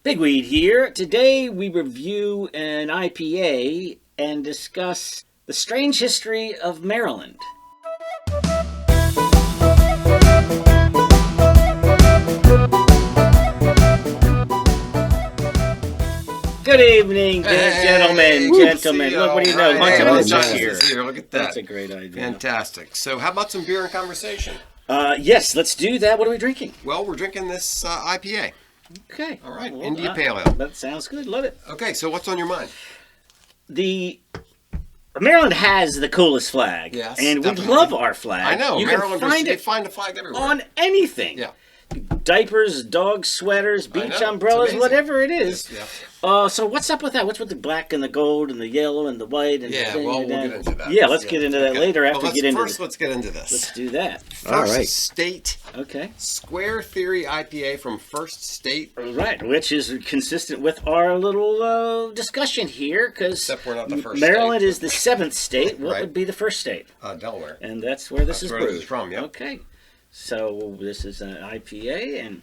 Pigweed here. Today we review an IPA and discuss the strange history of Maryland. Good evening, gentlemen. Look, what do you know? Here. Look at that. That's a great idea. Fantastic. So how about some beer and conversation? Yes, let's do that. What are we drinking? Well, we're drinking this IPA. Okay. All right. India Pale Ale. That sounds good. Love it. Okay, so what's on your mind? Maryland has the coolest flag. Yes, and definitely. we love our flag. I know. Maryland they find the flag everywhere. On anything. Yeah. Diapers, dog sweaters, beach umbrellas, whatever it is. Yeah. So what's up with that? What's with the black and the gold and the yellow and the white? And we'll get into that. Yeah, let's get into that later after we get into First, let's get into this. Let's do that. First State Okay. Square Theory IPA from First State. Right, which is consistent with our little discussion here, because Except we're not the first Maryland state. is the seventh state. What Right. would be the first state? Delaware. And that's where this is where this brewed. is from, yep. Okay. So this is an IPA, and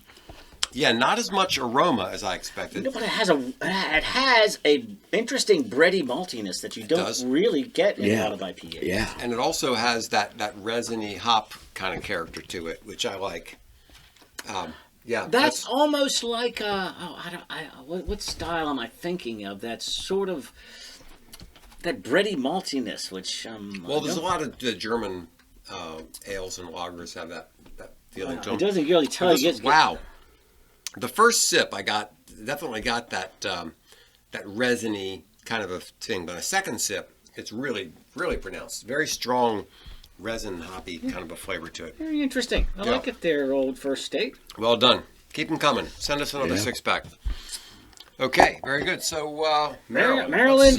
not as much aroma as I expected. but it has a interesting bready maltiness that you don't really get in a lot of IPAs. Yeah, and it also has that resiny hop kind of character to it, which I like. That's almost like what style am I thinking of? That's sort of that bready maltiness, which there's a lot of the German ales and lagers have that feeling to them. It doesn't really tell you. Wow. The first sip, I definitely got that resiny kind of a thing. But a second sip, it's really, really pronounced. Very strong resin hoppy kind of a flavor to it. Very interesting. I like it there, old First State. Well done. Keep them coming. Send us another 6-pack. Okay, very good. So Maryland.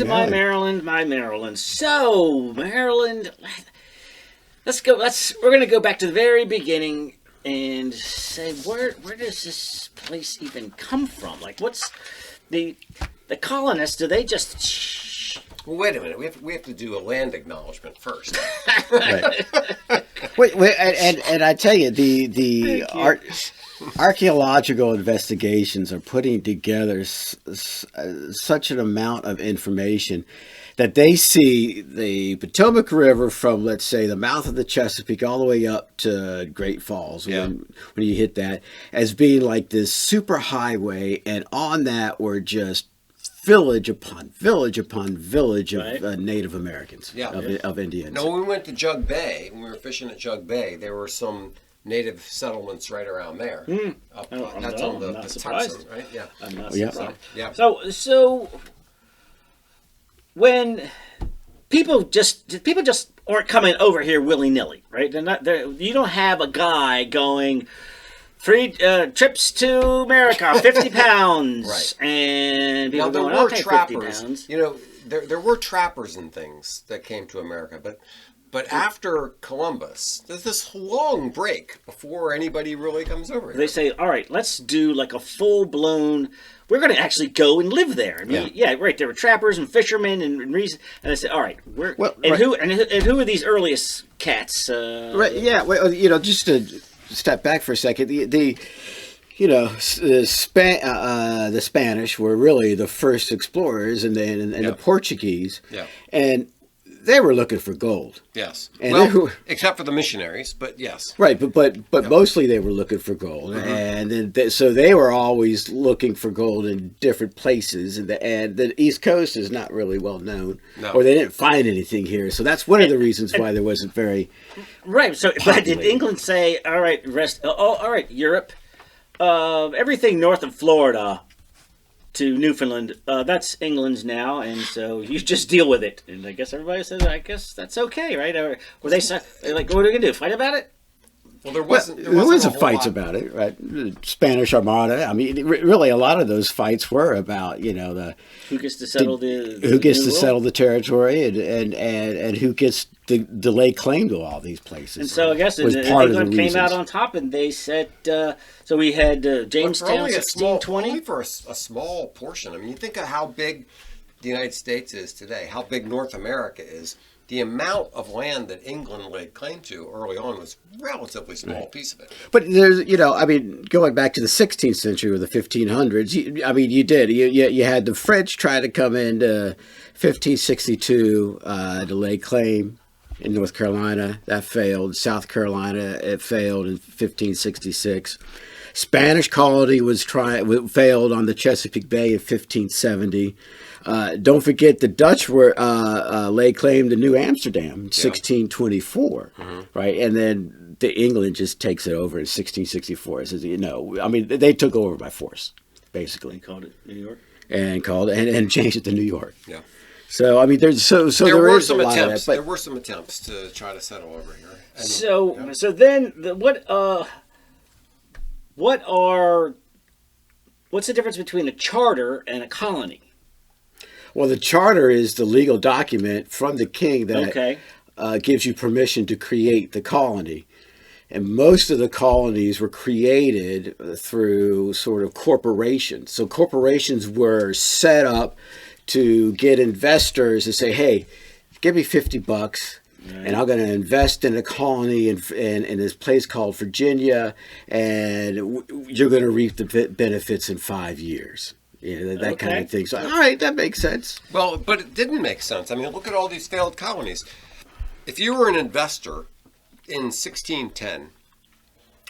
My Maryland. So Maryland. Let's go. We're going to go back to the very beginning and say where does this place even come from? Like, what's the colonists? Do they just? Well, wait a minute. We have to do a land acknowledgement first. Right. wait, and I tell you, the archaeological investigations are putting together such an amount of information that they see the Potomac River from, let's say, the mouth of the Chesapeake all the way up to Great Falls when you hit that, as being like this super highway, and on that were just village upon village upon village of Native Americans, of Indians. Now, when we went to Jug Bay, when we were fishing at Jug Bay, there were some native settlements right around there. That's on the Tucson, right? Yeah. I'm not surprised. Yeah. So when people just aren't coming over here willy-nilly, right? You don't have a guy going 3 trips to America, 50 pounds, right? And people there going, were okay, trappers. 50 pounds. You know, there were trappers and things that came to America, but after Columbus, there's this long break before anybody really comes over here. They say, all right, let's do like a full-blown. We're going to actually go and live there. I mean, right. There were trappers and fishermen and reason. And I said, all right, who are these earliest cats? Right. Yeah. Well, just to step back for a second, the Spanish were really the first explorers, and the Portuguese. Yeah. And they were looking for gold. Yes. And except for the missionaries, but yes. Right, but mostly they were looking for gold, and then so they were always looking for gold in different places, and the East Coast is not really well known, or they didn't find anything here. So that's one of the reasons why there wasn't very right. So, but did England say, all right, all right, Europe, everything north of Florida to Newfoundland, that's England's now, and so you just deal with it. And I guess everybody says, I guess that's okay, right? Or were they like, what are we gonna do? Fight about it? Well, there wasn't fights about it, right? The Spanish Armada. I mean, really, a lot of those fights were about who gets to settle settle the territory, and who gets to lay claim to all these places. And so I guess England came out on top, and they said. So we had Jamestown, 1620. Only for a small portion. I mean, you think of how big the United States is today, how big North America is. the amount of land that England laid claim to early on was a relatively small piece of it. But there's, going back to the 16th century or the 1500s, you had the French try to come into 1562 to lay claim in North Carolina. That failed. South Carolina, it failed in 1566. Spanish colony failed on the Chesapeake Bay in 1570. Don't forget the Dutch were laid claim to New Amsterdam in 1624, right? And then England just takes it over in 1664. It says, they took over by force, basically. And called it New York. And changed it to New York. Yeah. So there were some attempts. There were some attempts to try to settle over here. So then what's the difference between a charter and a colony? Well, the charter is the legal document from the king that gives you permission to create the colony. And most of the colonies were created through sort of corporations. So corporations were set up to get investors to say, hey, give me $50 and I'm going to invest in a colony in this place called Virginia, and you're going to reap the benefits in 5 years. That kind of thing. So, all right, that makes sense. Well, but it didn't make sense. I mean, look at all these failed colonies. If you were an investor in 1610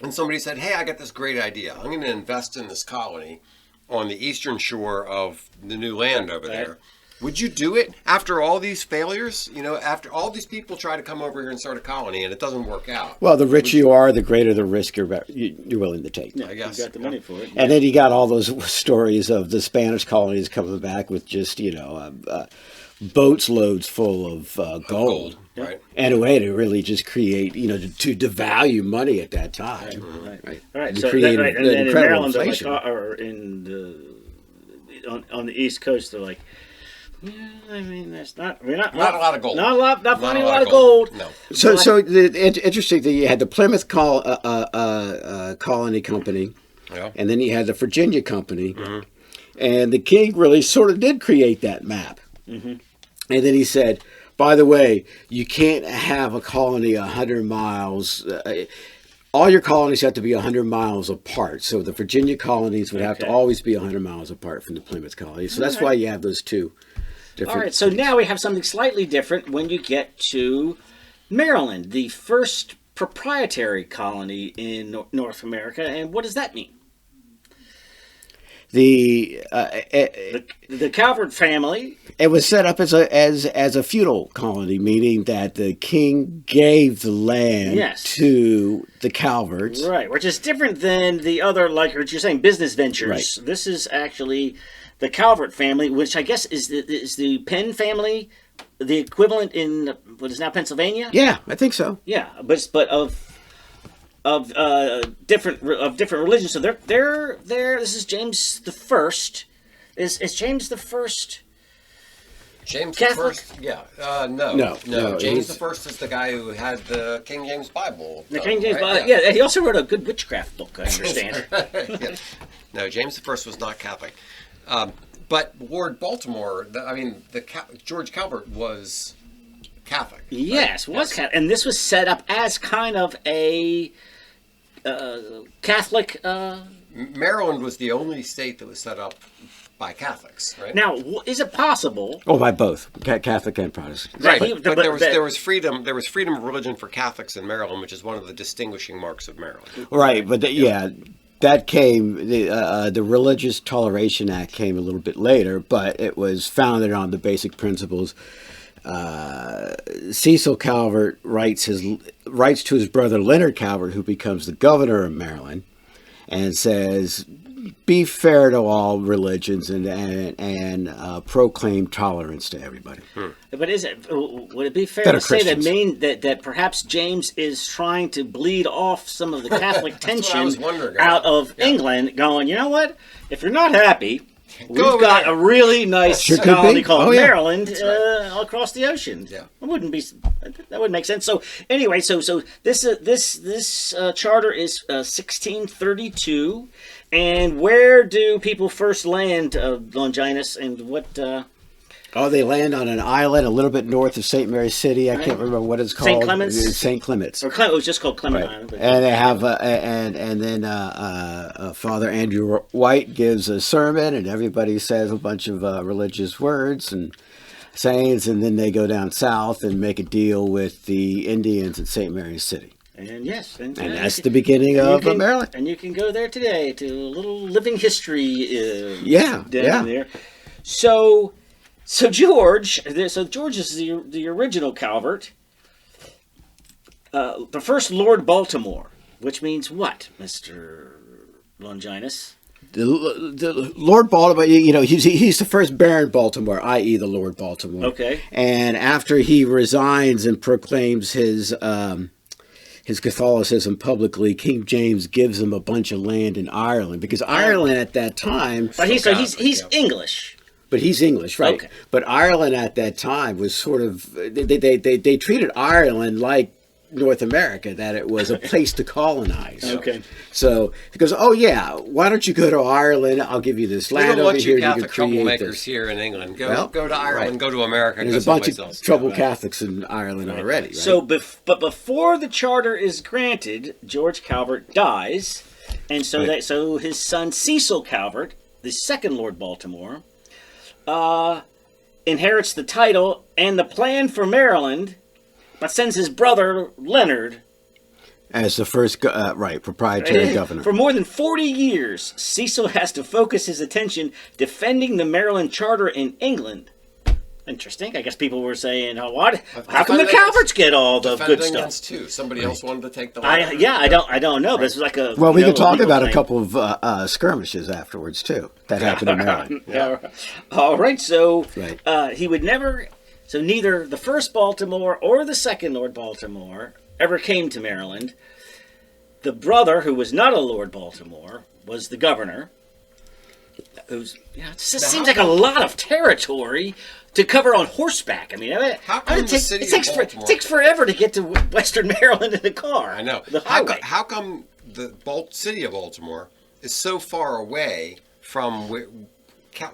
and somebody said, hey, I got this great idea. I'm going to invest in this colony on the eastern shore of the new land over there. Would you do it after all these failures? After all these people try to come over here and start a colony and it doesn't work out. Well, the richer you are, the greater the risk you're willing to take. Yeah, I guess. You got the money for it. And then you got all those stories of the Spanish colonies coming back with just, boats loads full of gold. Right. And a way to really just create, to devalue money at that time. Right. All right. And So create and then in Maryland, inflation. or on the East Coast, they're like, there's not a lot of gold. Not finding a lot of gold. No. So interesting that you had the Plymouth Colony Company, and then you had the Virginia Company, and the king really sort of did create that map. And then he said, by the way, you can't have a colony 100 miles. All your colonies have to be 100 miles apart. So the Virginia colonies would have to always be 100 miles apart from the Plymouth colony. So that's why you have those two different. All right, so now we have something slightly different when you get to Maryland, the first proprietary colony in North America. And what does that mean? The Calvert family. It was set up as a feudal colony, meaning that the king gave the land to the Calverts. Right, which is different than the other, like what you're saying, business ventures. Right. This is actually the Calvert family, which I guess is the Penn family, the equivalent in what is now Pennsylvania. Yeah, I think so. Yeah, but of different religions. So they're this is James the First. Is James the First? James Catholic? the First, no. James the First is the guy who had the King James Bible. The King James Bible, yeah. He also wrote a good witchcraft book, I understand. Yeah. No, James the First was not Catholic, but Lord Baltimore. George Calvert was Catholic. Yes, right? was Catholic, and this was set up as kind of a Catholic. Maryland was the only state that was set up by Catholics, right? Now, is it possible? Oh, by both Catholic and Protestant. Right, but there was freedom. There was freedom of religion for Catholics in Maryland, which is one of the distinguishing marks of Maryland. Right, but that came. The Religious Toleration Act came a little bit later, but it was founded on the basic principles. Cecil Calvert writes to his brother Leonard Calvert, who becomes the governor of Maryland, and says, be fair to all religions and proclaim tolerance to everybody. But would it be fair to say that perhaps James is trying to bleed off some of the Catholic tension out of England, going, you know what? If you're not happy, we've got a really nice colony called Maryland across the ocean. Yeah, that wouldn't make sense. So anyway, so this charter is 1632, and where do people first land, Longinus, and what? Oh, they land on an island a little bit north of St. Mary's City. I can't remember what it's called. St. Clements? St. Clements. Or it was just called Clement Island. But And they have, and then Father Andrew White gives a sermon, and everybody says a bunch of religious words and sayings, and then they go down south and make a deal with the Indians at St. Mary's City. And yes. And that's the beginning of Maryland. And you can go there today to a little living history down there. So George is the original Calvert, the first Lord Baltimore, which means what, Mr. Longinus? The Lord Baltimore, he's the first Baron Baltimore, i.e. the Lord Baltimore. Okay. And after he resigns and proclaims his Catholicism publicly, King James gives him a bunch of land in Ireland, because Ireland at that time. But he's English. But he's English, right? Okay. But Ireland at that time was sort of they treated Ireland like North America, that it was a place to colonize. Okay. So he goes, oh yeah, why don't you go to Ireland? I'll give you this land over here. You Catholic can create troublemakers this. Here in England. Go to Ireland. Go to America. And there's a bunch of troubled Catholics in Ireland already. Right? So, but before the charter is granted, George Calvert dies, and so his son Cecil Calvert, the second Lord Baltimore, inherits the title and the plan for Maryland, but sends his brother Leonard as the first proprietary governor. For more than 40 years, Cecil has to focus his attention defending the Maryland Charter in England. Interesting. I guess people were saying, how come the Calverts get all the good stuff? Too. Somebody else wanted to take the land. I don't know, but it's like a... Well, we can talk about a couple of skirmishes afterwards, too. That happened in Maryland. Yeah. All right, so he would never... So neither the first Baltimore or the second Lord Baltimore ever came to Maryland. The brother, who was not a Lord Baltimore, was the governor. It seems like a lot of territory to cover on horseback. I mean, it takes forever to get to Western Maryland in a car. I know. The highway. How come the city of Baltimore is so far away from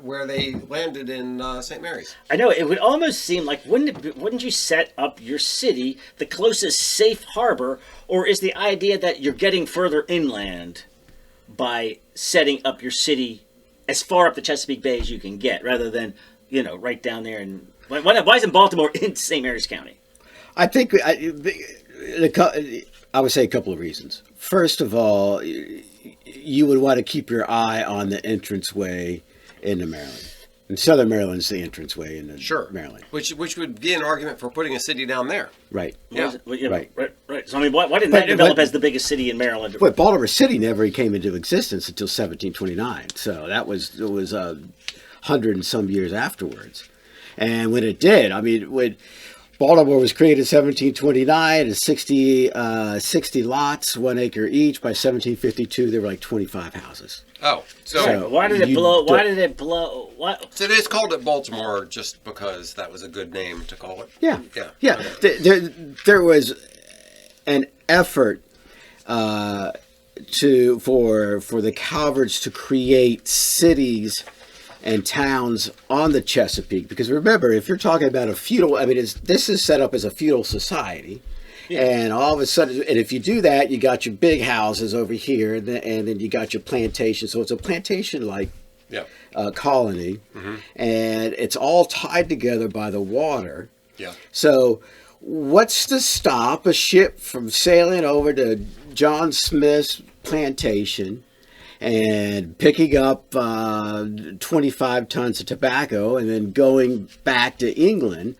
where they landed in St. Mary's? I know, it would almost seem like, wouldn't you set up your city the closest safe harbor, or is the idea that you're getting further inland by setting up your city as far up the Chesapeake Bay as you can get, rather than, right down there? And why isn't Baltimore in St. Mary's County? I think I would say a couple of reasons. First of all, you would want to keep your eye on the entranceway into Maryland. And Southern Maryland's the entranceway into Maryland. Which would be an argument for putting a city down there. Right. Yeah. Right. So, I mean, why didn't that develop as the biggest city in Maryland? But Baltimore City never came into existence until 1729. So it was 100 and some years afterwards. And when it did, when Baltimore was created in 1729, and 60 lots, 1 acre each. By 1752, there were like 25 houses. Oh, so why did it blow? Why did it blow? What? So they just called it Baltimore just because that was a good name to call it. Yeah. Okay. There was an effort for the Calverts to create cities and towns on the Chesapeake, because remember, if you're talking about a feudal, this is set up as a feudal society. Yeah. And all of a sudden, and if you do that, you got your big houses over here, and then you got your plantation. So it's a plantation-like colony, and it's all tied together by the water. Yeah. So what's to stop a ship from sailing over to John Smith's plantation and picking up 25 tons of tobacco and then going back to England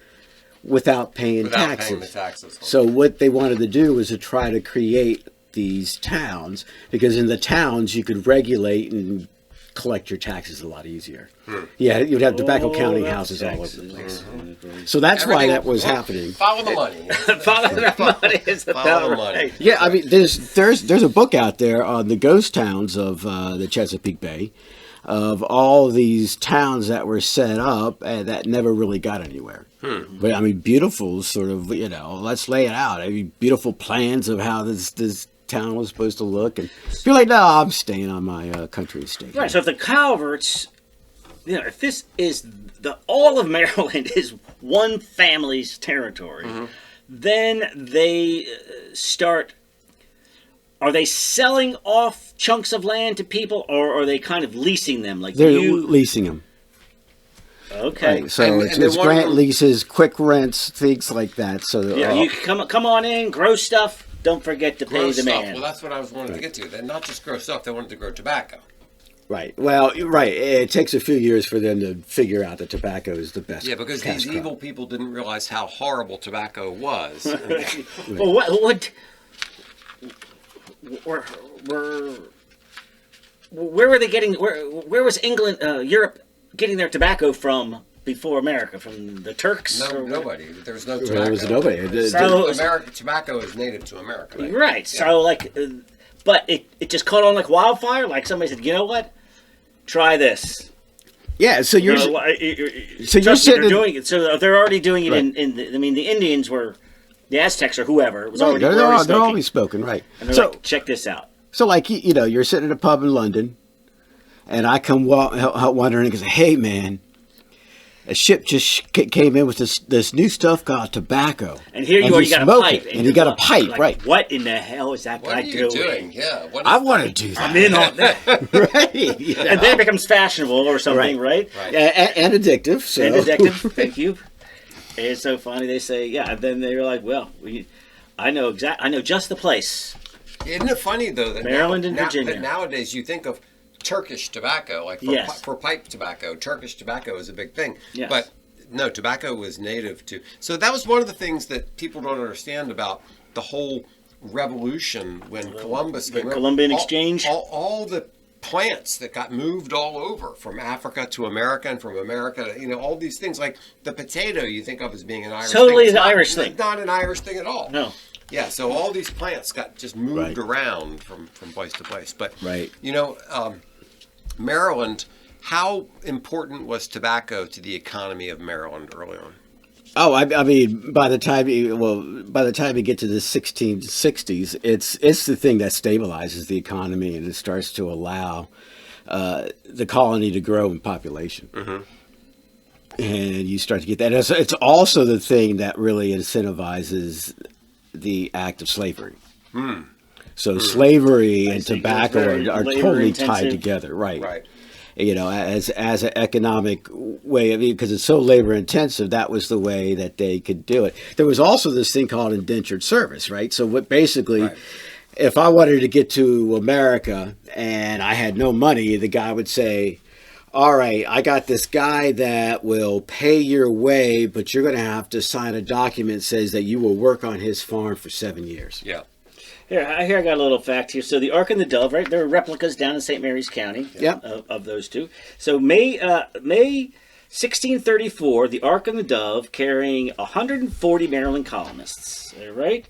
without paying taxes? Paying the taxes. So what they wanted to do was to try to create these towns, because in the towns you could regulate and collect your taxes a lot easier. Yeah, you'd have tobacco counting houses all over the place. So that's why that was happening. Follow the money. Follow the money is the Follow the money. Yeah, there's a book out there on the ghost towns of the Chesapeake Bay, of all these towns that were set up and that never really got anywhere. But beautiful sort of, let's lay it out. Beautiful plans of how this town was supposed to look, and you're like, no, I'm staying on my country estate. Right. So if the Calverts if this is all of Maryland is one family's territory, then they start. Are they selling off chunks of land to people, or are they kind of leasing them? Like They're leasing them. Okay. Right, so And it's grant leases, quick rents, things like that. So you come on in, grow stuff. Don't forget to pay the man. Well, that's what I was wanting to get to. They're not just grow stuff; they wanted to grow tobacco. Right. Well, right. It takes a few years for them to figure out that tobacco is the best. Yeah, because these evil people didn't realize how horrible tobacco was. Well, what where were they getting? Where was England, Europe getting their tobacco from before America? From the Turks? Nobody. There was no tobacco. There was nobody. So, tobacco is native to America. Right. So but it just caught on like wildfire. Like somebody said, you know what? Try this. Yeah. So you're they're doing it. So they're already doing it in the Indians were. The Aztecs or whoever was already they're always smoking, right? And they're like, check this out. So, like, you're sitting at a pub in London, and I come wandering and go, "Hey, man, a ship just came in with this new stuff called tobacco." And here you got a pipe, and you got a pipe, like, right? What in the hell is that guy doing? What are you doing? Yeah, I want to do that. I'm in on that, right? And then it becomes fashionable or something, right? And addictive. So. And addictive. Thank you. It's so funny. They say, yeah. And then they're like, well, I know just the place. Isn't it funny though that Maryland and Virginia. That nowadays you think of Turkish tobacco, like for pipe tobacco. Turkish tobacco is a big thing. Yes. But no, tobacco was native to. So that was one of the things that people don't understand about the whole revolution when Columbus came over. Columbian Exchange. All the plants that got moved all over from Africa to America and from America to, all these things like the potato you think of as being an Irish totally thing. An Irish thing. Not an Irish thing at all. No. Yeah, so all these plants got just moved around from place to place. But, Maryland, how important was tobacco to the economy of Maryland early on? Oh, I mean, by the time you get to the 1660s, it's the thing that stabilizes the economy and it starts to allow the colony to grow in population. Mm-hmm. And you start to get that. It's also the thing that really incentivizes the act of slavery. Mm. So slavery and tobacco are totally tied together, right? Right. As an economic way, because it's so labor intensive, that was the way that they could do it. There was also this thing called indentured service, right? So if I wanted to get to America and I had no money, the guy would say, all right, I got this guy that will pay your way, but you're going to have to sign a document that says that you will work on his farm for 7 years. Yeah. Here I got a little fact here. So the Ark and the Dove, right? There are replicas down in St. Mary's County of those two. So May 1634, the Ark and the Dove carrying 140 Maryland colonists, right?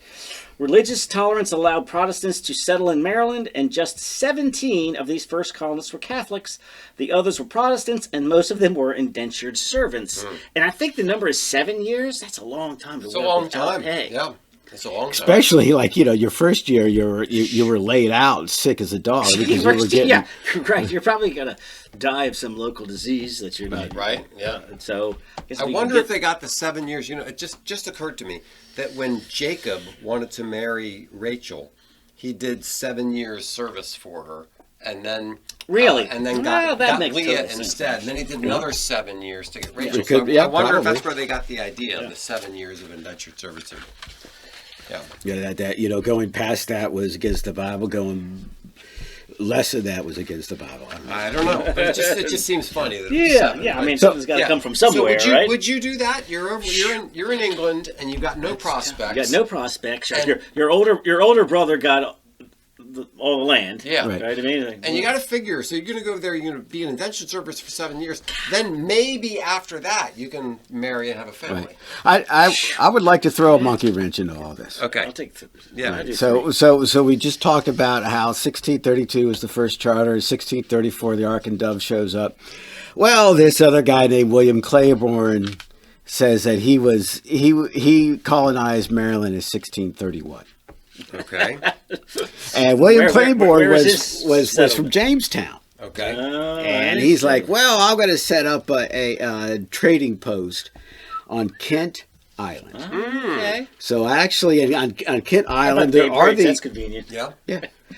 Religious tolerance allowed Protestants to settle in Maryland, and just 17 of these first colonists were Catholics. The others were Protestants, and most of them were indentured servants. Mm. And I think the number is 7 years. That's a long time to work without pay. Yeah. It's a long time. Especially your first year, you were laid out sick as a dog because you were getting. Yeah, right. You're probably gonna die of some local disease that you're not. Right. Yeah. So I wonder if they got the 7 years. It just occurred to me that when Jacob wanted to marry Rachel, he did 7 years service for her, and then and then got Leah instead. And then he did another 7 years to get Rachel. So I wonder if that's where they got the idea of the 7 years of indentured servitude. Yeah, that going past that was against the Bible. Going less of that was against the Bible. I don't know, but it just seems funny. That I mean, something's got to come from somewhere, right? Would you do that? You're in England and you've got no prospects. You got no prospects. Your older brother got all the land. Yeah. Right. I mean, and you got to figure, so you're going to go there, you're going to be in indentured service for 7 years. Then maybe after that, you can marry and have a family. Right. I would like to throw a monkey wrench into all this. Okay. I'll take Right. So we just talked about how 1632 is the first charter, 1634 the Ark and Dove shows up. Well, this other guy named William Claiborne says that he colonized Maryland in 1631. Okay. And William Claiborne was from Jamestown. Okay. And he's like, well, I'm going to set up a trading post on Kent Island. Okay. So actually, on Kent Island, Bay there are Bridge, that's the convenient. Yeah.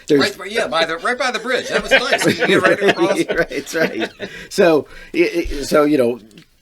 there's Right by the bridge. That was nice. You get right across. Right, right. So you know,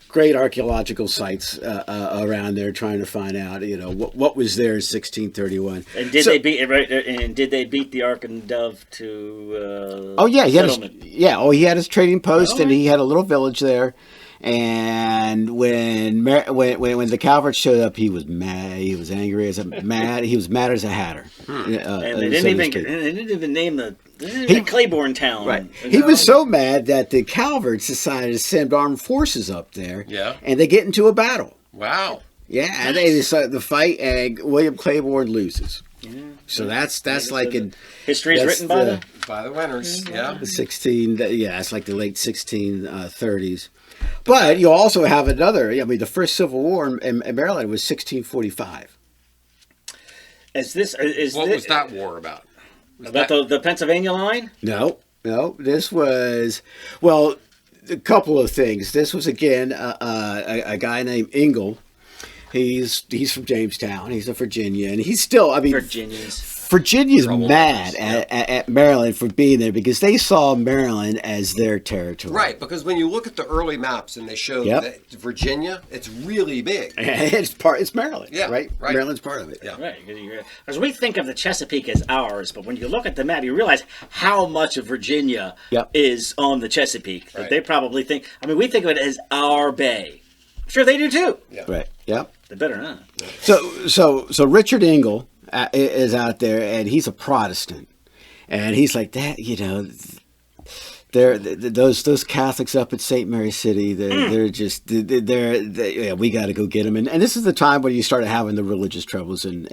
great archaeological sites around there, trying to find out, you know, what was there in 1631. And did they beat it right? And did they beat the Arundel to? Oh yeah, he had settlement? he had his trading post, Oh. and he had a little village there. And when the Calverts showed up, he was mad. He was angry as a mad. He was mad as a hatter. And they didn't even name the Claiborne town. Right. He was so mad that the Calverts decided to send armed forces up there. Yeah. And they get into a battle. Wow. Yeah, and they decide to fight, and William Claiborne loses. Yeah. So that's like in history is written by the winners. Yeah. the 16. Yeah, it's like the late 1630s. But you also have another. I mean, the first Civil War in Maryland was 1645. Is this? What was that war about? About the Pennsylvania line? No. This was, well, a couple of things. This was again a guy named Ingle. He's from Jamestown. He's a Virginian. He's still, I mean, Virginia's mad at Maryland for being there because they saw Maryland as their territory. Right, because when you look at the early maps and they show that Virginia, it's really big. It's Maryland. Yeah, right. Maryland's part of it. Yeah. Right. Because we think of the Chesapeake as ours, but when you look at the map, you realize how much of Virginia is on the Chesapeake. Right. They probably think. I mean, we think of it as our bay. Sure, they do too. Yeah. Right. Yep. They better not. So Richard Ingle is out there, and he's a Protestant, and he's like that. You know, those Catholics up at St. Mary City. They're just we got to go get them. And this is the time when you started having the religious troubles in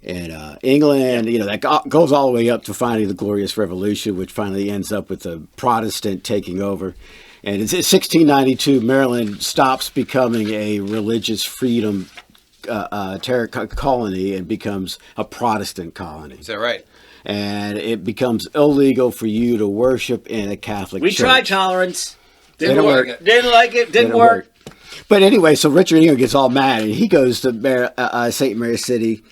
England. You know, that goes all the way up to finally the Glorious Revolution, which finally ends up with the Protestant taking over. And in 1692, Maryland stops becoming a religious freedom colony and becomes a Protestant colony. Is that right? And it becomes illegal for you to worship in a Catholic church. We tried tolerance. Didn't work. Didn't like it. Didn't work. But anyway, so Richard Ingle gets all mad, and he goes to St. Mary City,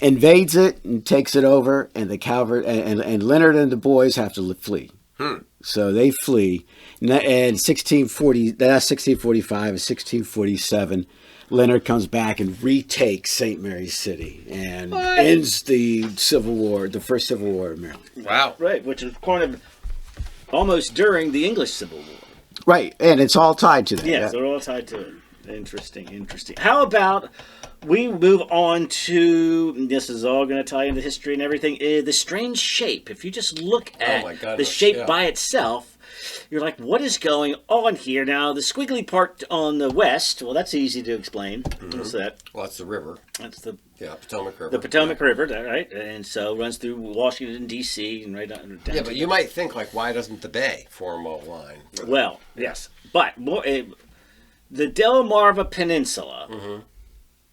invades it, and takes it over, and the Calvert and Leonard and the boys have to flee. So they flee. And 1640, that's 1645 and 1647, Leonard comes back and retakes St. Mary's City and ends the Civil War, the first Civil War of Maryland. Wow. Right, which is kind of almost during the English Civil War. Right, and it's all tied to that. Yeah, they're all tied to it. Interesting. How about we move on to, this is all going to tie into history and everything, the strange shape. If you just look at the shape by itself, you're like, what is going on here? Now, the squiggly part on the west, well, that's easy to explain. What's that? Well, that's the river. That's the Potomac River. The Potomac River, right? And so it runs through Washington, D.C. and right down. Yeah, but you might think, like, why doesn't the bay form a line? Well, yes. But the Delmarva Peninsula,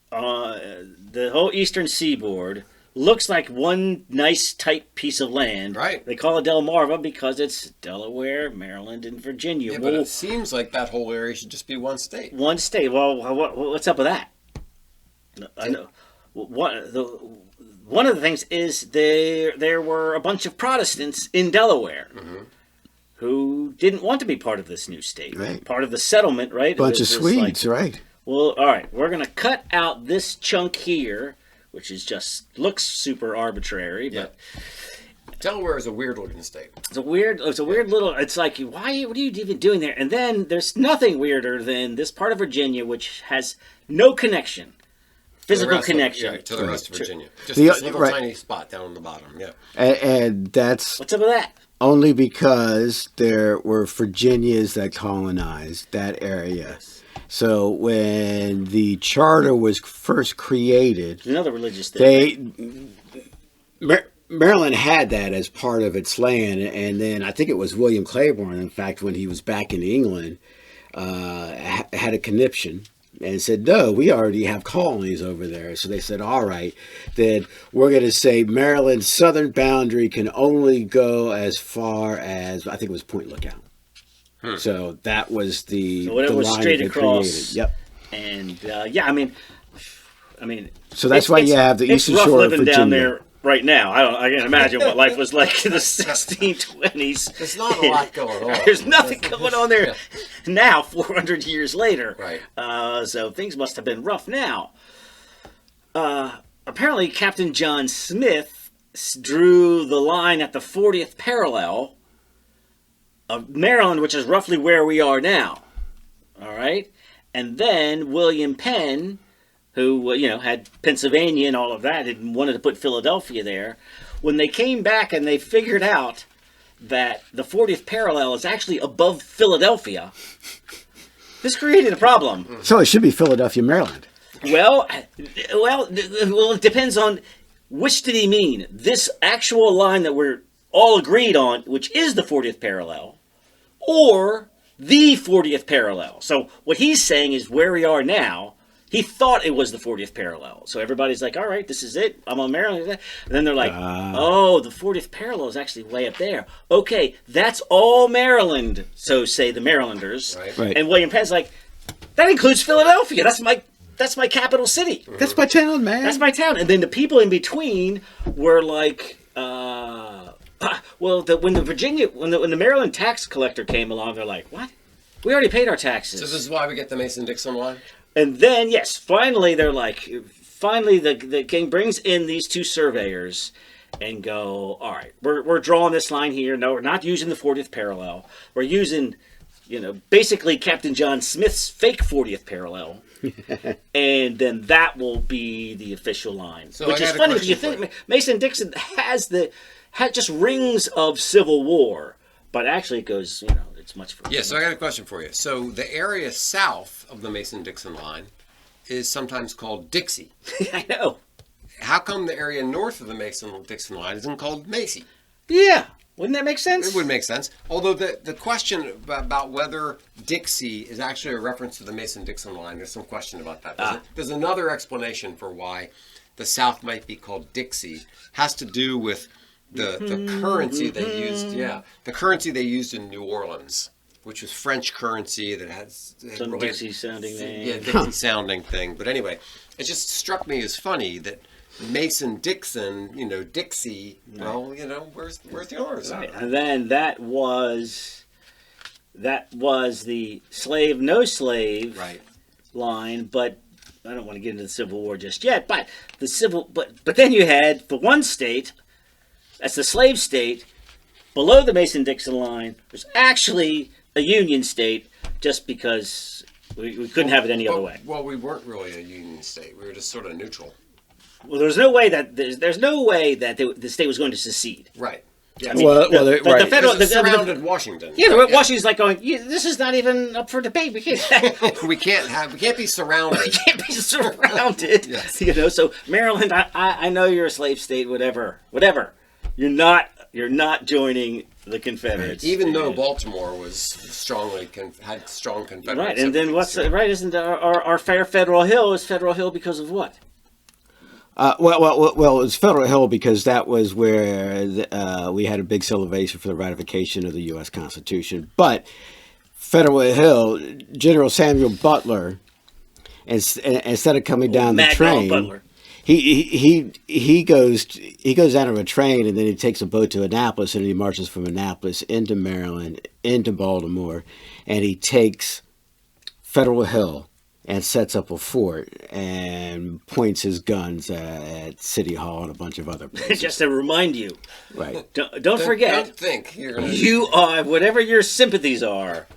the whole eastern seaboard, looks like one nice, tight piece of land. Right. They call it Delmarva because it's Delaware, Maryland, and Virginia. Yeah, but it seems like that whole area should just be one state. One state. Well, what's up with that? I know. One of the things is there were a bunch of Protestants in Delaware who didn't want to be part of this new state. Right. Part of the settlement, right? Bunch of Swedes, right. Well, all right. We're going to cut out this chunk here, which is just looks super arbitrary, but Delaware is a weird looking state. It's a weird little. It's like, why? What are you even doing there? And then there's nothing weirder than this part of Virginia, which has no connection, physical connection to the rest of Virginia. Just this little tiny spot down on the bottom. Yeah, and that's what's up with that? Only because there were Virginias that colonized that area. So when the charter was first created, another religious thing. Maryland had that as part of its land, and then I think it was William Claiborne, in fact, when he was back in England, had a conniption and said, no, we already have colonies over there. So they said, all right, then we're going to say Maryland's southern boundary can only go as far as, I think it was Point Lookout. So that was the it was line straight they across. created. Yep. And I mean, so that's why you have the Eastern Shore Shore of of living down Virginia. there right now. I can't imagine what life was like in the 1620s. There's not a lot going on. There's nothing going on there now, 400 years later. Right. So things must have been rough now. Apparently, Captain John Smith drew the line at the 40th parallel of Maryland, which is roughly where we are now. All right? And then William Penn, who had Pennsylvania and all of that, and wanted to put Philadelphia there. When they came back and they figured out that the 40th parallel is actually above Philadelphia, this created a problem. So it should be Philadelphia, Maryland. Well, it depends on which did he mean. This actual line that we're all agreed on, which is the 40th parallel, or the 40th parallel. So what he's saying is where we are now. He thought it was the 40th parallel. So everybody's like, all right, this is it. I'm on Maryland. And then they're like, oh, the 40th parallel is actually way up there. Okay, that's all Maryland, so say the Marylanders. Right. And William Penn's like, that includes Philadelphia. That's my capital city. That's my town, man. That's my town. And then the people in between were like, when the Maryland tax collector came along, they're like, what? We already paid our taxes. So this is why we get the Mason-Dixon line? And then, yes, finally the king brings in these two surveyors and go, all right, we're drawing this line here. No, we're not using the 40th parallel. We're using, basically Captain John Smith's fake 40th parallel. And then that will be the official line. So which is funny because you think Mason-Dixon just rings of Civil War, but actually it goes, it's much further. Yeah, so I got a question for you. So the area south of the Mason-Dixon line is sometimes called Dixie. I know. How come the area north of the Mason-Dixon line isn't called Macy? Yeah. Wouldn't that make sense? It would make sense. Although the question about whether Dixie is actually a reference to the Mason-Dixon line, there's some question about that. There's another explanation for why the South might be called Dixie. Has to do with the currency they used. Yeah, the currency they used in New Orleans, which was French currency that had some Dixie-sounding name. Yeah, Dixie-sounding thing. But anyway, it just struck me as funny that Mason-Dixon, Dixie, well, where's yours? Right. And then that was the slave, no slave line, but I don't want to get into the Civil War just yet, but then you had, for one state, that's the slave state, below the Mason-Dixon line, there's actually a Union state just because we couldn't have it any other way. Well, we weren't really a Union state. We were just sort of neutral. Well, there's no way that the state was going to secede. Right. Yeah, the federal surrounded Washington. Yeah, Washington's like going, this is not even up for debate. We can't. we can't be surrounded. We can't be surrounded. Yes. So Maryland, I know you're a slave state, whatever. You're not joining the Confederates. Even though Baltimore was had strong Confederate. Right, and then isn't our fair Federal Hill is Federal Hill because of what? Well, it was Federal Hill because that was where we had a big celebration for the ratification of the U.S. Constitution. But Federal Hill, General Samuel Butler, instead of coming down the train, he goes out of a train and then he takes a boat to Annapolis and he marches from Annapolis into Maryland, into Baltimore, and he takes Federal Hill and sets up a fort and points his guns at City Hall and a bunch of other places. Just to remind you. Right. Don't forget. Don't think you are, whatever your sympathies are,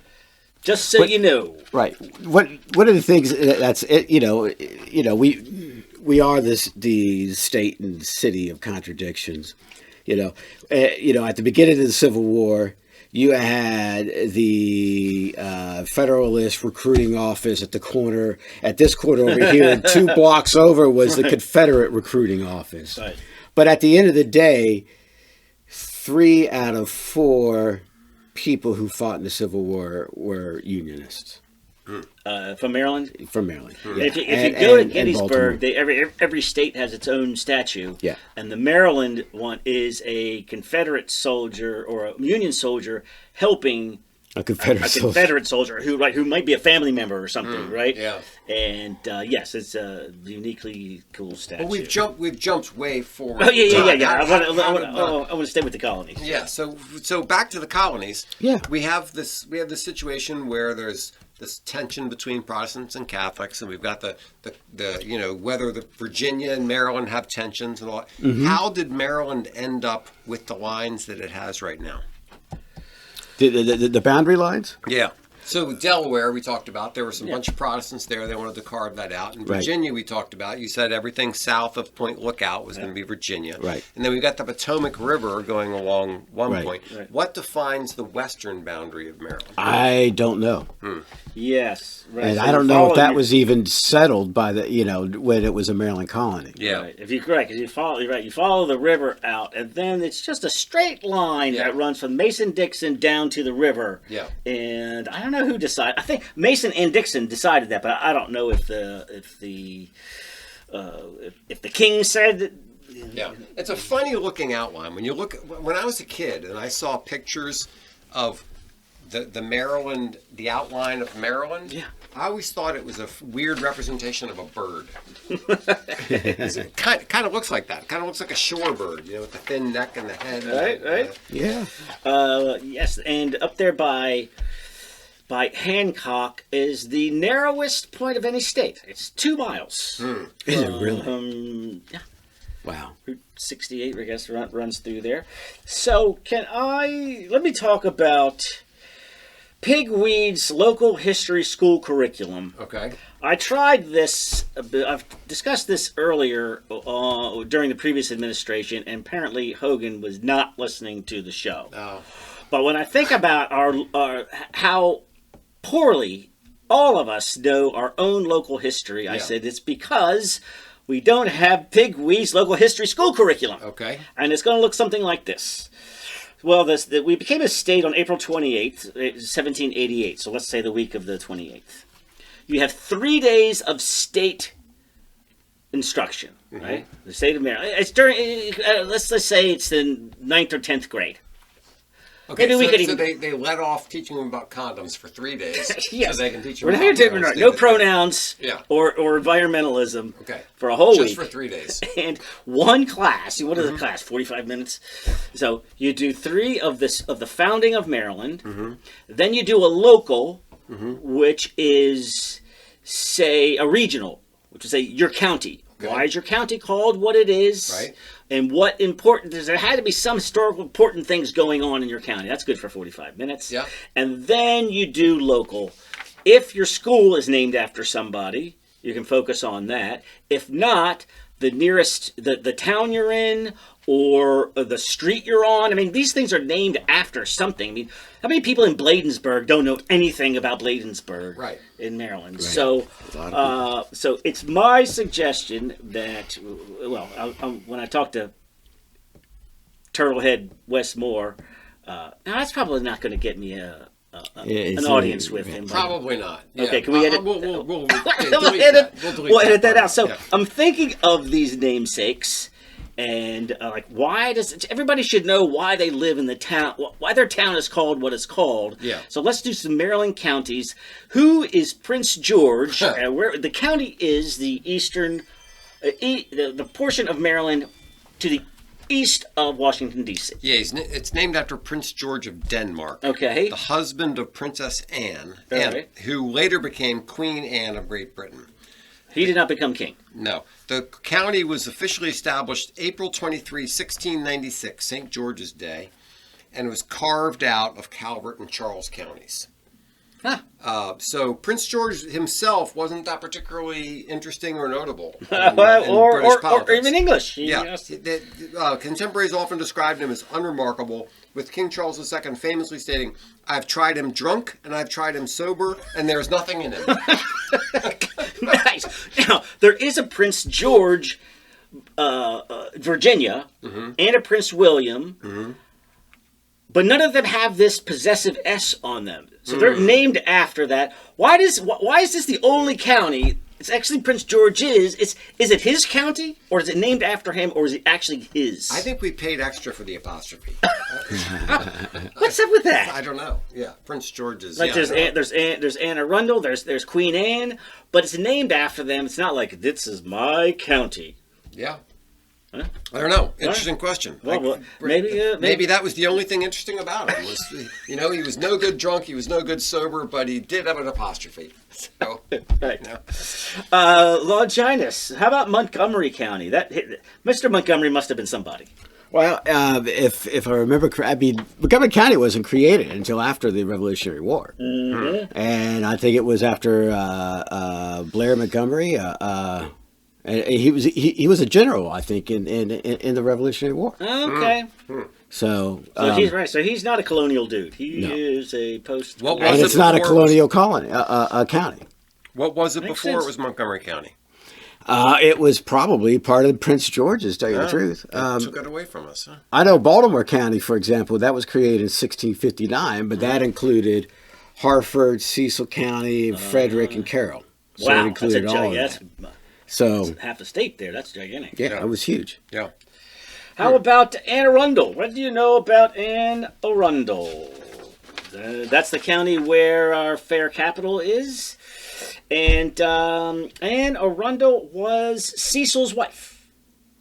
just so you know. Right. One of the things that's, we are the state and city of contradictions. At the beginning of the Civil War, you had the Federalist recruiting office at this corner over here, and 2 blocks over was the Confederate recruiting office. Right. But at the end of the day, 3 out of 4 people who fought in the Civil War were Unionists. from Maryland. From Maryland. Hmm. If you And- go to and Gettysburg, Baltimore. every state has its own statue. Yeah. And the Maryland one is a Confederate soldier or a Union soldier helping A Confederate a soldier. Confederate soldier who might be a family member or something, right? yeah. And yes, it's a uniquely cool statue. Well, we've jumped way forward. Oh yeah. I How want did, to stay with the colonies. Yeah, so back to the colonies. Yeah. We have this situation where there's this tension between Protestants and Catholics, and we've got the whether the Virginia and Maryland have tensions and all. How did Maryland end up with the lines that it has right now? The boundary lines? Yeah. So Delaware, we talked about, there were some bunch of Protestants there. They wanted to carve that out. In Right. Virginia, we talked about, you said everything south of Point Lookout was going to be Virginia. Right. And then we've got the Potomac River going along one Right. point. Right. What defines the western boundary of Maryland? I don't know. Yes, right. And So I don't you know if follow that your- was even settled by when it was a Maryland colony. Yeah. Right. If you're correct, you follow the river out, and then it's just a straight line Yeah. that runs from Mason-Dixon down to the river. Yeah. And I don't know who decided. I think Mason and Dixon decided that, but I don't know if the king said that. Yeah. It's a funny looking outline. When I was a kid and I saw pictures of the Maryland, the outline of Maryland, Yeah. I always thought it was a weird representation of a bird. It kind of looks like that. Kind of looks like a shorebird, with the thin neck and the head. Right. Yeah. Yes, and up there by Hancock is the narrowest point of any state. It's 2 miles. Is it really? Yeah. Wow. Route 68, I guess, runs through there. So, let me talk about Pigweed's local history school curriculum. Okay. I tried this, I've discussed this earlier during the previous administration, and apparently Hogan was not listening to the show. Oh. But when I think about how poorly all of us know our own local history, I said it's because we don't have Pigweed's local history school curriculum. Okay. And it's going to look something like this. Well, we became a state on April 28th, 1788. So let's say the week of the 28th. You have 3 days of state instruction, right? The state of Maryland. It's during. Let's say it's the 9th or 10th grade. Okay, Maybe we could so even- they let off teaching them about condoms for 3 days, Yes. so they can teach them We're not about going to Maryland no state. pronouns Yeah. or environmentalism Okay. for a whole Just week. for 3 days. And one class. What is a class? 45 minutes. So you do 3 of the founding of Maryland. Then you do a local, which is say a regional, which is your county. Okay. Why is your county called what it is? Right. And what important there had to be some historical important things going on in your county. That's good for 45 minutes. Yeah. And then you do local. If your school is named after somebody, you can focus on that. If not, the nearest the town you're in or the street you're on. I mean, these things are named after something. I mean, how many people in Bladensburg don't know anything about Bladensburg Right. in Maryland? Right. So, A lot of so it's my suggestion that, well, when I talk to Turtlehead Wes Moore, now that's probably not going to get me an audience with him. Probably not. Okay, Yeah. can we edit? We'll We'll delete edit, that. we'll edit that part. out. So Yeah. I'm thinking of these namesakes, and why does everybody should know why they live in the town, why their town is called what it's called. Yeah. So let's do some Maryland counties. Who is Prince George? Where the county is the eastern, the portion of Maryland to the east of Washington D.C. Yeah, it's named after Prince George of Denmark. Okay. The husband of Princess Anne, All right. who later became Queen Anne of Great Britain. He did not become king. No. The county was officially established April 23, 1696, St. George's Day, and it was carved out of Calvert and Charles counties. Huh. So Prince George himself wasn't that particularly interesting or notable. in or British politics. even English. Yeah, Yes. contemporaries often described him as unremarkable, with King Charles II famously stating, "I've tried him drunk and I've tried him sober, and there's nothing in him." Nice. Now, there is a Prince George, Virginia, and a Prince William, but none of them have this possessive S on them. So they're named after that. Why is this the only county? It's actually Prince George is. Is it his county, or is it named after him, or is it actually his? I think we paid extra for the apostrophe. What's up with that? I don't know. Yeah, Prince George's. Like there's Anne Arundel, there's Queen Anne, but it's named after them. It's not like this is my county. Yeah. Huh? I don't know. Interesting question. Well, maybe that was the only thing interesting about him. Was, he was no good drunk, he was no good sober, but he did have an apostrophe. So, right. Longinus. How about Montgomery County? Mr. Montgomery must have been somebody. Well, if I remember correctly, Montgomery County wasn't created until after the Revolutionary War. Mm-hmm. And I think it was after Blair Montgomery. And he was a general, I think, in the Revolutionary War. Okay. So he's right. So he's not a colonial dude. He is a post. What was and it it's not a before colonial colony, county. What was it Makes before sense. it was Montgomery County? It was probably part of Prince George's, to tell you the truth. Took it away from us, huh? I know Baltimore County, for example, that was created in 1659, but that incled Hartford, Cecil County, Frederick, and Carroll. So Wow, it included all of that. So half the state there. That's gigantic. yeah, it was huge. Yeah. How about Anne Arundel? What do you know about Anne Arundel? That's the county where our fair capital is. And Anne Arundel was Cecil's wife.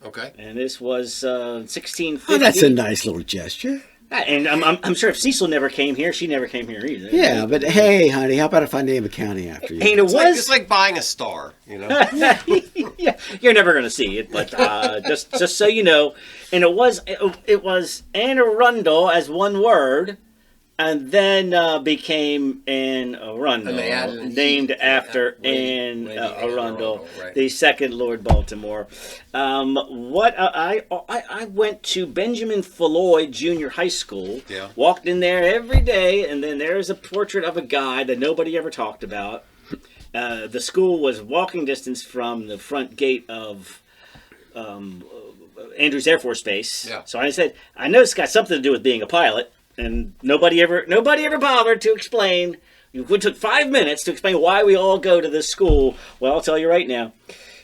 Okay. And this was 1650. Oh, that's a nice little gesture. And I'm sure if Cecil never came here, she never came here either. Yeah, but hey, honey, how about if I name a county after you? And It's like buying a star, yeah, you're never going to see it, but just so you know. And it was Anne Arundel as one word, and then became Anne Arundel, And they added an named E. after Lady Anne Anne Arundel, Arundel, right. the second Lord Baltimore. I went to Benjamin Floyd Junior High School. Yeah. Walked in there every day, and then there's a portrait of a guy that nobody ever talked about. The school was walking distance from the front gate of Andrews Air Force Base. Yeah. So I said, I know it's got something to do with being a pilot, and nobody ever bothered to explain. It took 5 minutes to explain why we all go to this school. Well, I'll tell you right now.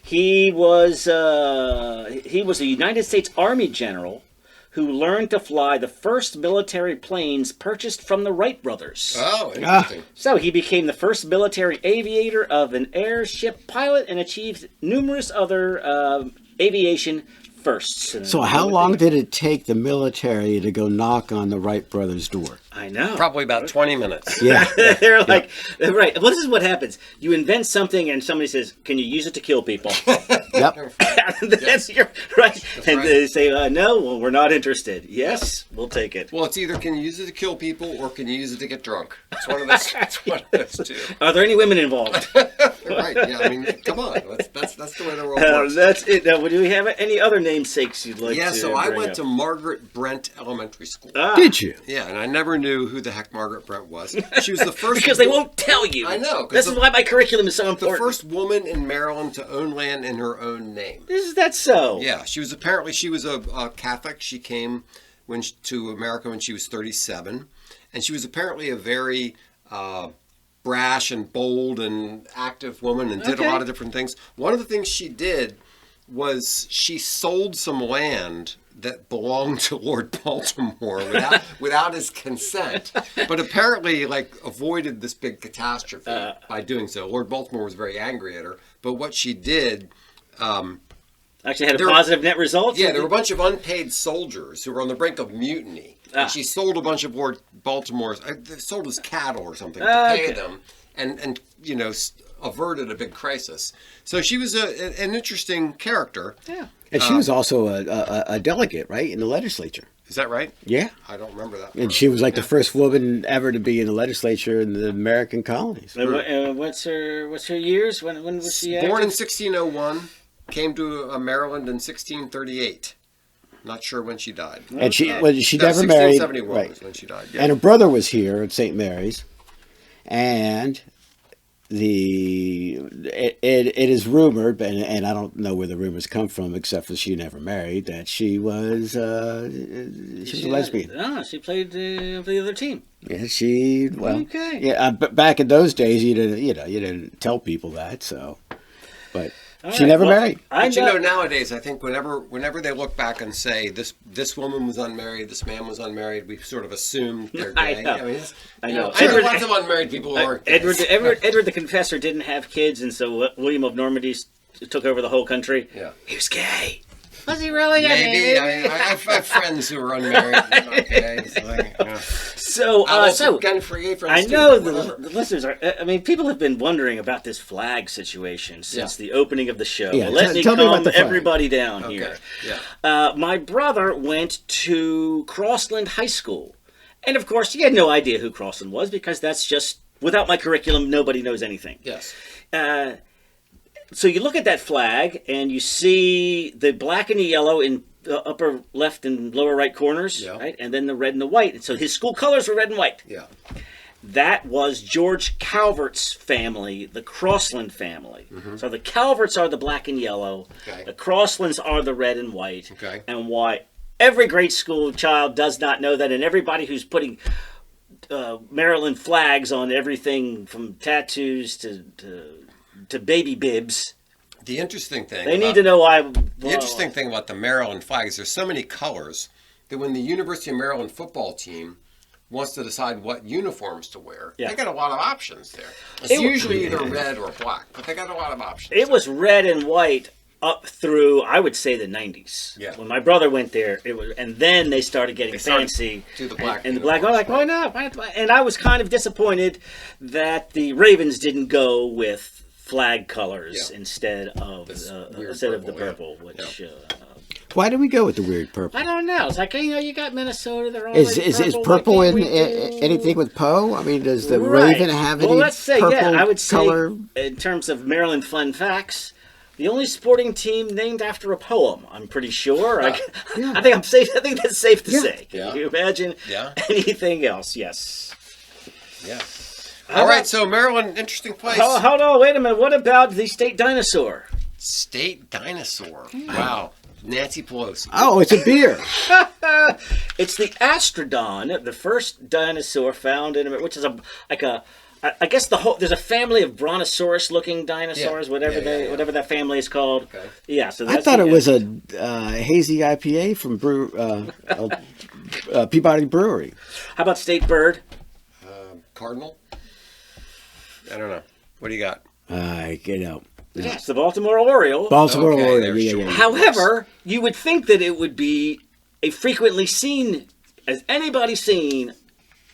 He was a United States Army general who learned to fly the first military planes purchased from the Wright brothers. Oh, interesting. So he became the first military aviator of an airship pilot and achieved numerous other aviation firsts. So how long did it take the military to go knock on the Wright brothers' door? I know. Probably about 20 minutes. Yeah. They're like, right. Well, this is what happens. You invent something and somebody says, can you use it to kill people? Yep. That's your, right. And right. they say, no, well, we're not interested. Yes, we'll take it. Well, it's either can you use it to kill people or can you use it to get drunk. It's one of those, it's one of those two. Are there any women involved? Right, yeah, I mean, come on. That's the way the world works. That's it. Now, do we have any other namesakes you'd like to Yeah, so I bring went up? to Margaret Brent Elementary School. Did you? Yeah, and I never knew who the heck Margaret Brent was. She was the first... Because they won't tell you. I know, 'cause This is why my curriculum is so the important. first woman in Maryland to own land in her own name. Is that so? Yeah, she was a Catholic. She came to America when she was 37, and she was apparently a very brash and bold and active woman and did a Okay. lot of different things. One of the things she did was she sold some land that belonged to Lord Baltimore without his consent, but apparently avoided this big catastrophe by doing so. Lord Baltimore was very angry at her, but what she did. Actually had a positive net result? Yeah, there were a bunch of unpaid soldiers who were on the brink of mutiny. And she sold a bunch of Lord Baltimore's, sold his cattle or something to pay them, and averted a big crisis. So she was an interesting character. Yeah. And she was also a delegate, right, in the legislature. Is that right? Yeah. I don't remember that. And she was like the first woman ever to be in the legislature in the American colonies. What's her years? When was she Born in active? 1601, came to Maryland in 1638. Not sure when she died. And she No, never married. 1671 Right. was when she died. And her brother was here at St. Mary's. And it is rumored, and I don't know where the rumors come from, except for she never married, that she was a lesbian. No, she played for the other team. Yeah, she Okay. Yeah, but back in those days, you didn't tell people that. So, but she never married. But nowadays, I think whenever they look back and say this woman was unmarried, this man was unmarried, we sort of assume they're gay. I know. I know lots of unmarried people who aren't gay. Edward the Confessor didn't have kids, and so William of Normandy took over the whole country. Yeah. He was gay. Was he really? Maybe. I have friends who are unmarried. And not gay. So gun free. I know the listeners are. I mean, people have been wondering about this flag situation since the opening of the show. Yeah, Let me tell me about calm the flag. everybody down here. Yeah. My brother went to Crossland High School, and of course, he had no idea who Crossland was because that's just without my curriculum, nobody knows anything. Yes. So you look at that flag, and you see the black and the yellow in the upper left and lower right corners, right? And then the red and the white. And so his school colors were red and white. Yeah. That was George Calvert's family, the Crossland family. Mm-hmm. So the Calverts are the black and yellow. Okay. The Crosslands are the red and white. Okay. And why every grade school child does not know that, and everybody who's putting Maryland flags on everything from tattoos to baby bibs. The interesting thing. They need to know why. The interesting thing about the Maryland flag is there's so many colors that when the University of Maryland football team wants to decide what uniforms to wear, they got a lot of options there. It's usually either red or black, but they got a lot of options. It was red and white up through, I would say, the 90s. Yeah. When my brother went there, it was, and then they started getting fancy. To the black. And the black, I'm like, why not? And I was kind of disappointed that the Ravens didn't go with flag colors instead of the purple, which Why do we go with the weird purple? I don't know. It's like, you got Minnesota. They're all Is purple in anything with Poe? I mean, does the Raven have any let's say, purple I would say, color? In terms of Maryland fun facts, the only sporting team named after a poem, I'm pretty sure. I think I'm safe. I think that's safe to say. Can you imagine anything else? Yes. Yeah. All right, so Maryland, interesting place. Hold on, wait a minute. What about the state dinosaur? State dinosaur. Wow. Nancy Pelosi. Oh, it's a beer. It's the Astrodon, the first dinosaur found in which is I guess there's a family of brontosaurus-looking dinosaurs, whatever that family is called. Okay. Yeah, so that's I thought it was a hazy IPA from Peabody Brewery. How about state bird? Cardinal. I don't know. What do you got? Yes, the Baltimore Oriole. Baltimore Oriole. Yeah. However, you would think that it would be a frequently seen. Has anybody seen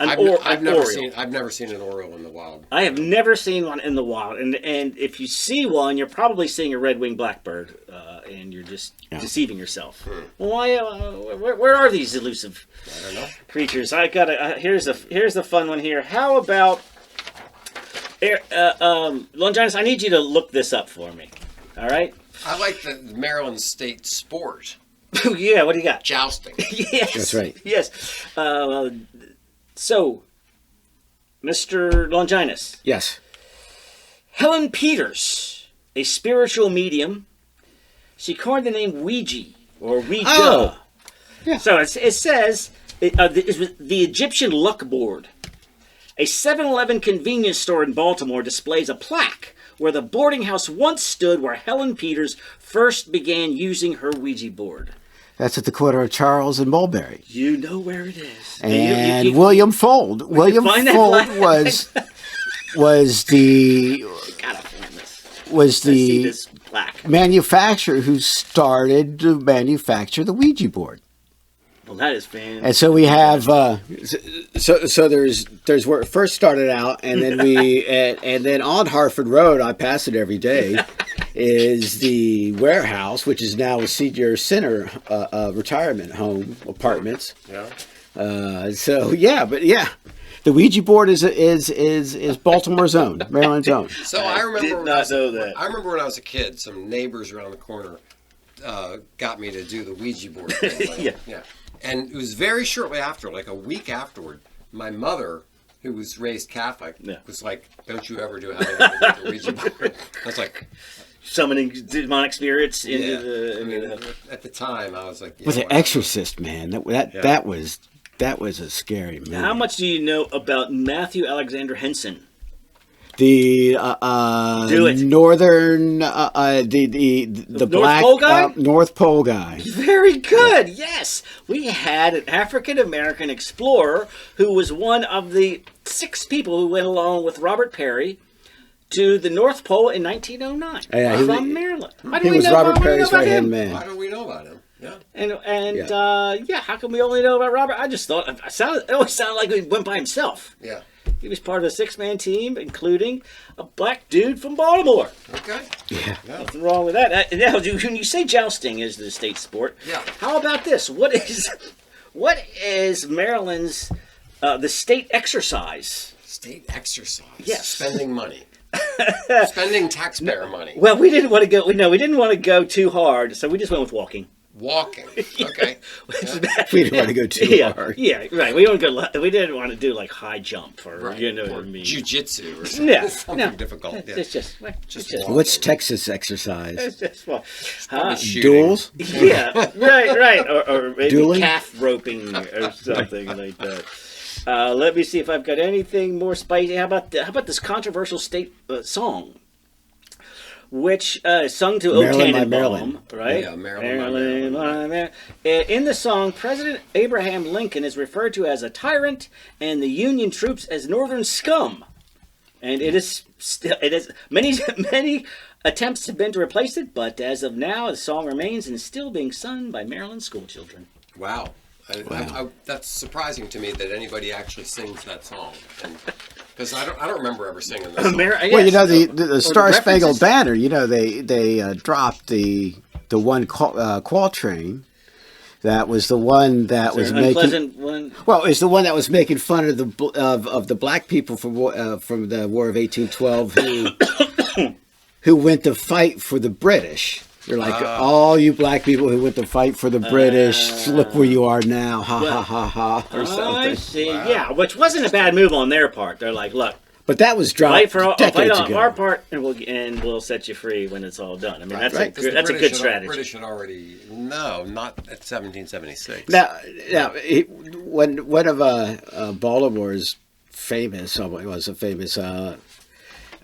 I've never seen an Oriole in the wild. I have never seen one in the wild, and if you see one, you're probably seeing a red-winged blackbird, and you're just deceiving yourself. Why? Where are these elusive creatures? I got here's a fun one here. How about Longinus? I need you to look this up for me. All right. I like the Maryland state sport. Yeah. What do you got? Jousting. Yes. That's right. Yes. So, Mr. Longinus. Yes. Helen Peters, a spiritual medium, she coined the name Ouija, or Ouija. Oh. Yeah. So it says, it was the Egyptian luck board. A 7-Eleven convenience store in Baltimore displays a plaque where the boarding house once stood where Helen Peters first began using her Ouija board. That's at the corner of Charles and Mulberry. You know where it is. And William Fold. William Fold was the manufacturer who started to manufacture the Ouija board. Well, that is fantastic. And so we have so there's where it first started out, and then and then on Hartford Road, I pass it every day, is the warehouse, which is now a senior center retirement home apartments. Yeah. The Ouija board is Baltimore's own, Maryland's own. So I remember know that. I remember when I was a kid, some neighbors around the corner got me to do the Ouija board thing. Yeah. And it was very shortly after, like a week afterward, my mother who was raised Catholic, Yeah. was like, "Don't you ever do anything with the Ouija board." I was like, Summoning demonic spirits into "Yeah." the. I mean, at the time, I was like, Was "Yeah, an whatever." Exorcist, man. That was a scary movie. How much do you know about Matthew Alexander Henson? The Do it. northern the North black Pole guy? North Pole guy. Very good. Yes, we had an African American explorer who was one of the 6 people who went along with Robert Perry to the North Pole in 1909 Yeah, he from was- Maryland. Why do He we was know Robert about- why do we know Perry's about right hand him? man. Why don't we know about him? Yeah. And how come we only know about Robert? I just thought it always sounded like he went by himself. Yeah. He was part of a 6-man team, including a black dude from Baltimore. Okay. Yeah. Nothing wrong with that. Now, when you say jousting is the state sport, Yeah. how about this? What is Maryland's the state exercise? State exercise. Yes. Spending money. Spending taxpayer money. Well, we didn't want to go. No, we didn't want to go too hard, so we just went with walking. Walking. Okay. We didn't want to go too Yeah, hard. yeah, right. We don't go. We didn't want to do like high jump or Right. you know what Or I mean. jiu-jitsu or something, Yeah, something no. difficult. Yeah. It's just Just What's Texas exercise? It's just well, Probably shooting. Duels? yeah, right, or maybe Dueling? calf roping or something like that. Let me see if I've got anything more spicy. How about this controversial state song, which sung to O Maryland, My Tannenbaum, Maryland. right? Yeah, Maryland, my Maryland. In the song, President Abraham Lincoln is referred to as a tyrant, and the Union troops as Northern scum. And it is many attempts have been to replace it, but as of now, the song remains and is still being sung by Maryland school children. Wow. That's surprising to me that anybody actually sings that song. Because I don't remember ever singing this song. Well, you know the Star references- Spangled Banner. You know they dropped the one quatrain. That was the one that was making. Unpleasant one. Well, it's the one that was making fun of the black people from the War of 1812 who went to fight for the British. They're like, all you black people who went to fight for the British, look where you are now, ha ha ha ha, or I something. see. Wow. Yeah, which wasn't a bad move on their part. They're like, look, But that was dropped fight decades on ago. our part, and we'll set you free when it's all done. I mean, that's Right. that's a good strategy. British had already not at 1776. Now one of Baltimore's famous,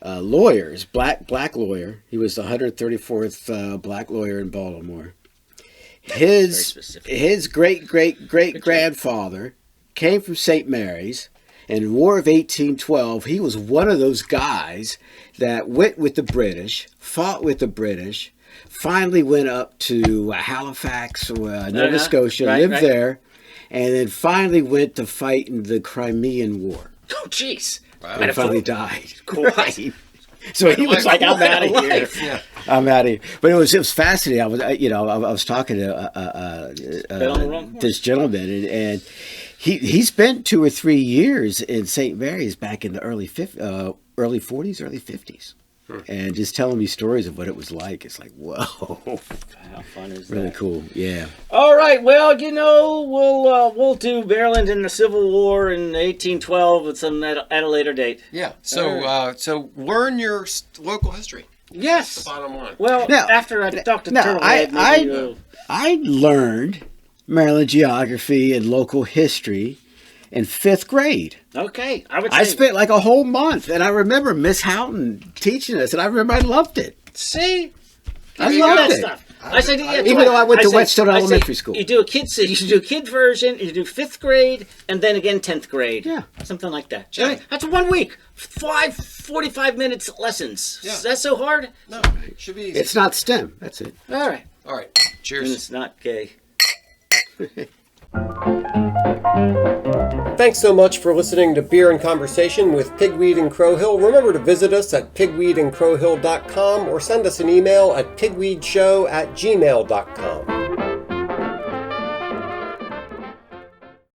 lawyers, black lawyer. He was the 134th black lawyer in Baltimore. His great grandfather came from St. Mary's, and in the War of 1812, he was one of those guys that went with the British, fought with the British, finally went up to Halifax, Nova Scotia, lived there, and then finally went to fight in the Crimean War. Oh, jeez. Wow. And finally died. Cool. Right. So he was like, "I'm out of here. Yeah. I'm out of here." But it was fascinating. I was talking to this gentleman, and he spent 2 or 3 years in St. Mary's back in the early 40s, early 50s. And just telling me stories of what it was like. It's like, whoa. How fun is that? Really cool. Yeah. All right. Well, we'll do Maryland in the Civil War in 1812 with some at a later date. Yeah. So learn your local history. Yes. That's the bottom line. Well, Now- after I talked to now, Turtlehead, I learned Maryland geography and local history in 5th grade. okay. I spent like a whole month, and I remember Miss Houghton teaching us, and I remember I loved it. see. I You know loved that it. stuff. I said, yeah, Even though I went to Whetstone Elementary School. You do a kid version, you do 5th grade, and then again 10th grade. Yeah. Something like that. Yeah. That's 1 week. 45 minutes lessons. Yeah. Is that so hard? No, it should be easy. It's not STEM. That's it. All right. All right. And Cheers. it's not gay. Thanks so much for listening to Beer and Conversation with Pigweed and Crowhill. Remember to visit us at pigweedandcrowhill.com or send us an email at pigweedshow@gmail.com.